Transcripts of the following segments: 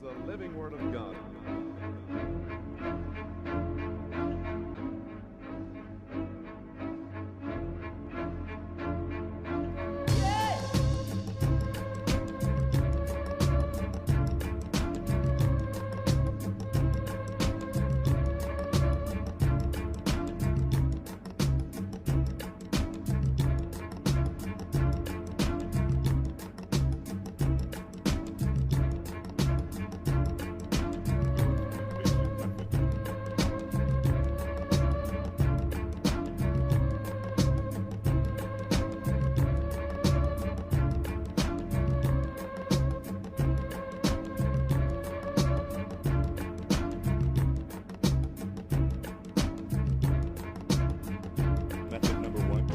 the living Word of God. Method number one.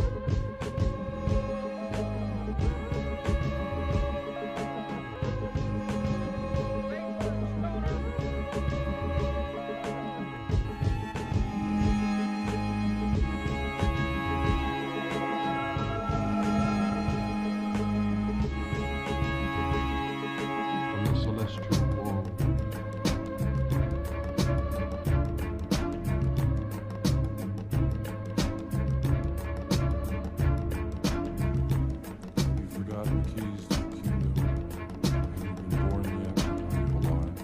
On the celestial wall, you've forgotten the keys to the kingdom. Have you been born yet? Are you alive?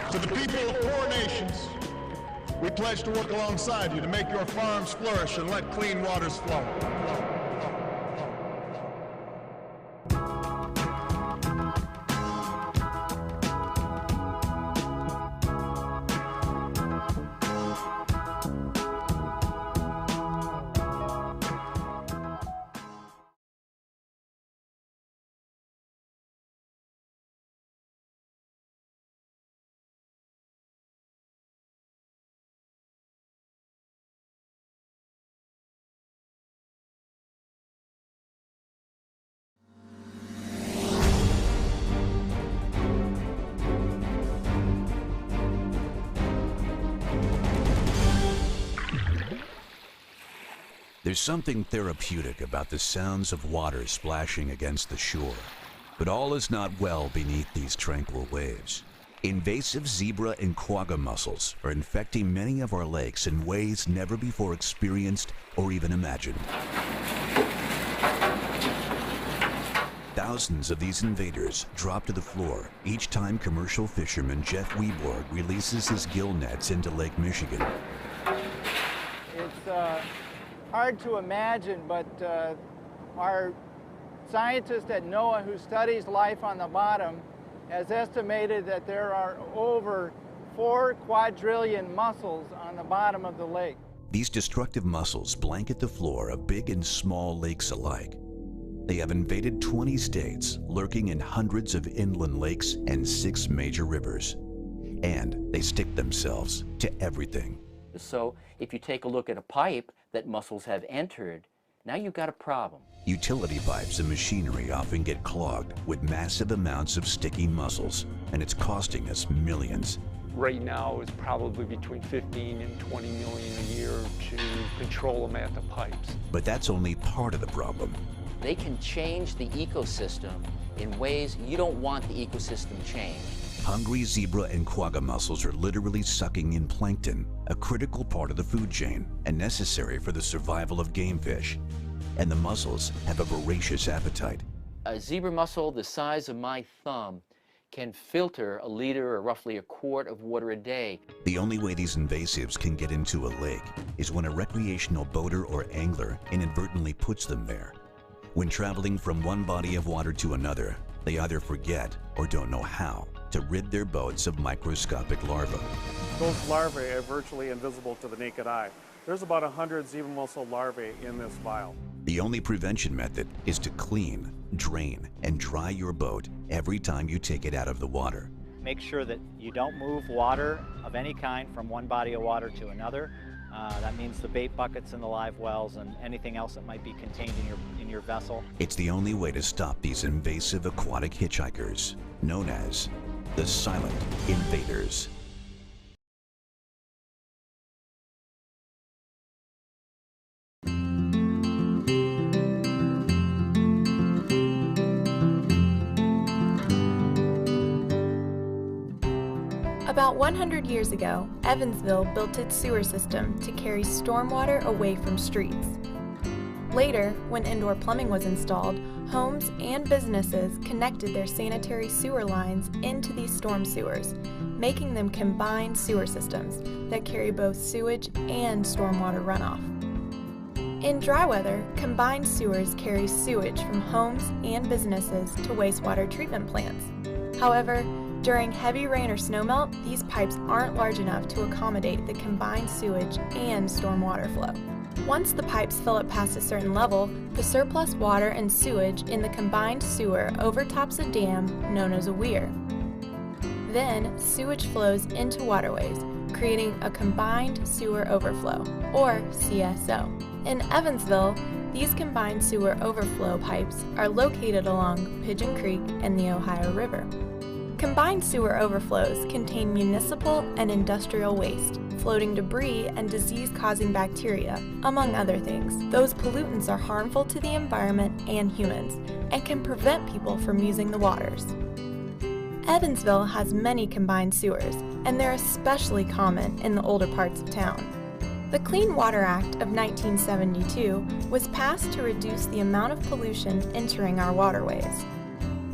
To the people of poor nations, we pledge to work alongside you to make your farms flourish and let clean waters flow. There's something therapeutic about the sounds of water splashing against the shore. But all is not well beneath these tranquil waves. Invasive zebra and quagga mussels are infecting many of our lakes in ways never before experienced or even imagined. Thousands of these invaders drop to the floor each time commercial fisherman Jeff Weborg releases his gill nets into Lake Michigan. It's hard to imagine, but our scientist at NOAA who studies life on the bottom has estimated that there are over 4 quadrillion mussels on the bottom of the lake. These destructive mussels blanket the floor of big and small lakes alike. They have invaded 20 states, lurking in hundreds of inland lakes and 6 major rivers. And they stick themselves to everything. So if you take a look at a pipe that mussels have entered, now you've got a problem. Utility pipes and machinery often get clogged with massive amounts of sticky mussels, and it's costing us millions. Right now it's probably between 15 and 20 million a year to control them at the pipes. But that's only part of the problem. They can change the ecosystem in ways you don't want the ecosystem changed. Hungry zebra and quagga mussels are literally sucking in plankton, a critical part of the food chain and necessary for the survival of game fish. And the mussels have a voracious appetite. A zebra mussel the size of my thumb can filter a liter or roughly a quart of water a day. The only way these invasives can get into a lake is when a recreational boater or angler inadvertently puts them there. When traveling from one body of water to another, they either forget or don't know how. to rid their boats of microscopic larvae. Those larvae are virtually invisible to the naked eye. There's about 100 zebra mussel larvae in this vial. The only prevention method is to clean, drain, and dry your boat every time you take it out of the water. Make sure that you don't move water of any kind from one body of water to another. That means the bait buckets and the live wells and anything else that might be contained in your vessel. It's the only way to stop these invasive aquatic hitchhikers, known as the silent invaders. About 100 years ago, Evansville built its sewer system to carry stormwater away from streets. Later, when indoor plumbing was installed, homes and businesses connected their sanitary sewer lines into these storm sewers, making them combined sewer systems that carry both sewage and stormwater runoff. In dry weather, combined sewers carry sewage from homes and businesses to wastewater treatment plants. However, during heavy rain or snowmelt, these pipes aren't large enough to accommodate the combined sewage and stormwater flow. Once the pipes fill it past a certain level, the surplus water and sewage in the combined sewer overtops a dam known as a weir. Then, sewage flows into waterways, creating a combined sewer overflow, or CSO. In Evansville, these combined sewer overflow pipes are located along Pigeon Creek and the Ohio River. Combined sewer overflows contain municipal and industrial waste, floating debris, and disease-causing bacteria, among other things. Those pollutants are harmful to the environment and humans, and can prevent people from using the waters. Evansville has many combined sewers, and they're especially common in the older parts of town. The Clean Water Act of 1972 was passed to reduce the amount of pollution entering our waterways.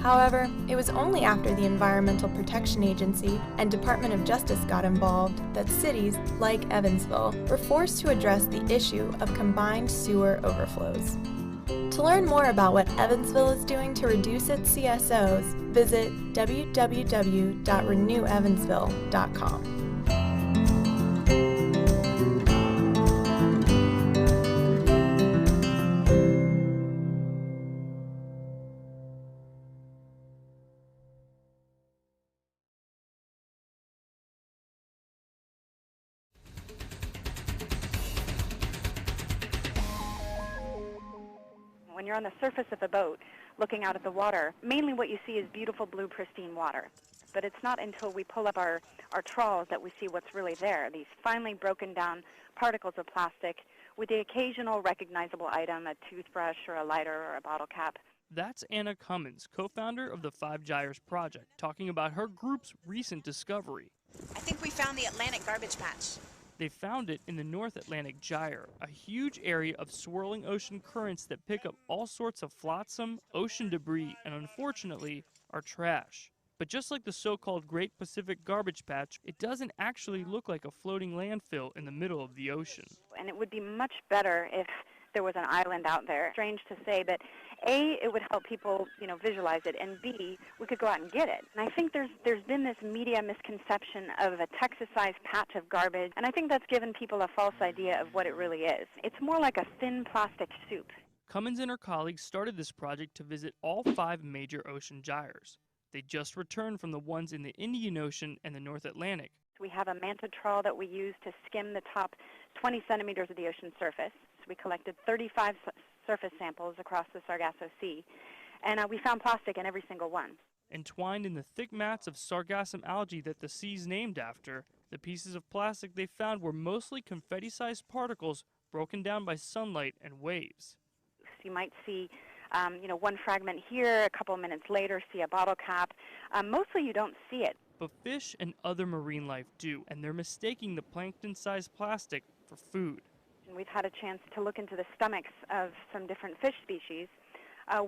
However, it was only after the Environmental Protection Agency and Department of Justice got involved that cities, like Evansville, were forced to address the issue of combined sewer overflows. To learn more about what Evansville is doing to reduce its CSOs, visit www.renewevansville.com. When you're on the surface of the boat, looking out at the water, mainly what you see is beautiful blue pristine water. But it's not until we pull up our trawls that we see what's really there, these finely broken down particles of plastic with the occasional recognizable item, a toothbrush or a lighter or a bottle cap. That's Anna Cummins, co-founder of the Five Gyres Project, talking about her group's recent discovery. I think we found the Atlantic garbage patch. They found it in the North Atlantic Gyre, a huge area of swirling ocean currents that pick up all sorts of flotsam, ocean debris, and unfortunately, are trash. But just like the so-called Great Pacific Garbage Patch, it doesn't actually look like a floating landfill in the middle of the ocean. And it would be much better if there was an island out there. Strange to say, but A, it would help people, visualize it, and B, we could go out and get it. And I think there's been this media misconception of a Texas-sized patch of garbage, and I think that's given people a false idea of what it really is. It's more like a thin plastic soup. Cummins and her colleagues started this project to visit all 5 major ocean gyres. They just returned from the ones in the Indian Ocean and the North Atlantic. We have a manta trawl that we use to skim the top 20 centimeters of the ocean surface. So we collected 35 surface samples across the Sargasso Sea, and we found plastic in every single one. Entwined in the thick mats of sargassum algae that the sea's named after, the pieces of plastic they found were mostly confetti-sized particles broken down by sunlight and waves. So you might see one fragment here, a couple minutes later see a bottle cap. Mostly you don't see it. But fish and other marine life do, and they're mistaking the plankton-sized plastic for food. We've had a chance to look into the stomachs of some different fish species.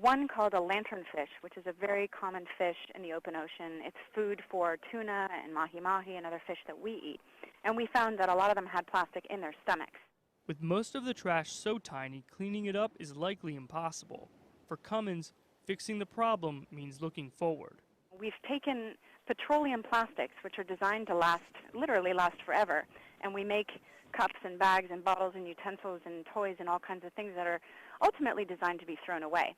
One called a lanternfish, which is a very common fish in the open ocean. It's food for tuna and mahi-mahi and other fish that we eat. And we found that a lot of them had plastic in their stomachs. With most of the trash so tiny, cleaning it up is likely impossible. For Cummins, fixing the problem means looking forward. We've taken petroleum plastics, which are designed to literally last forever. And we make cups and bags and bottles and utensils and toys and all kinds of things that are ultimately designed to be thrown away.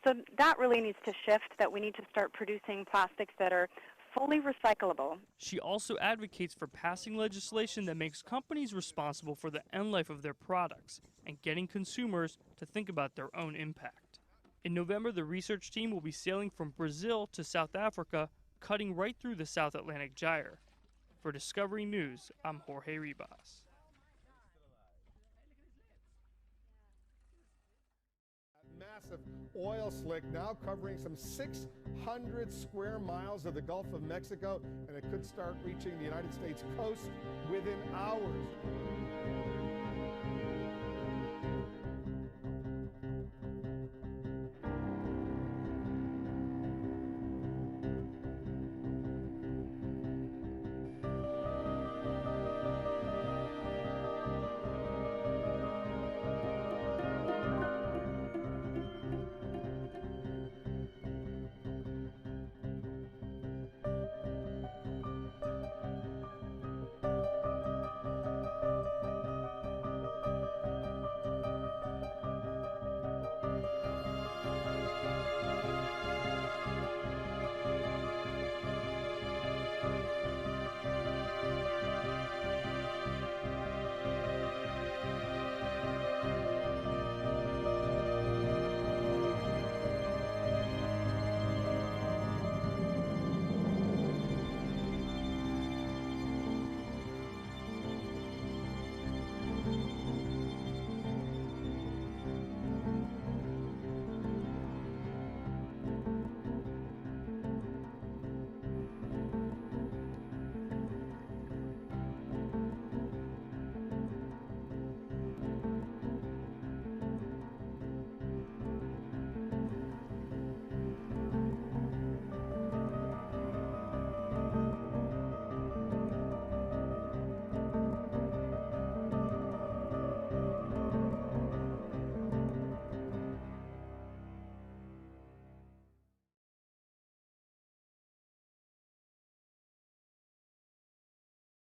So that really needs to shift, that we need to start producing plastics that are fully recyclable. She also advocates for passing legislation that makes companies responsible for the end life of their products and getting consumers to think about their own impact. In November, the research team will be sailing from Brazil to South Africa, cutting right through the South Atlantic Gyre. For Discovery News, I'm Jorge Ribas. Massive oil slick now covering some 600 square miles of the Gulf of Mexico, and it could start reaching the United States coast within hours.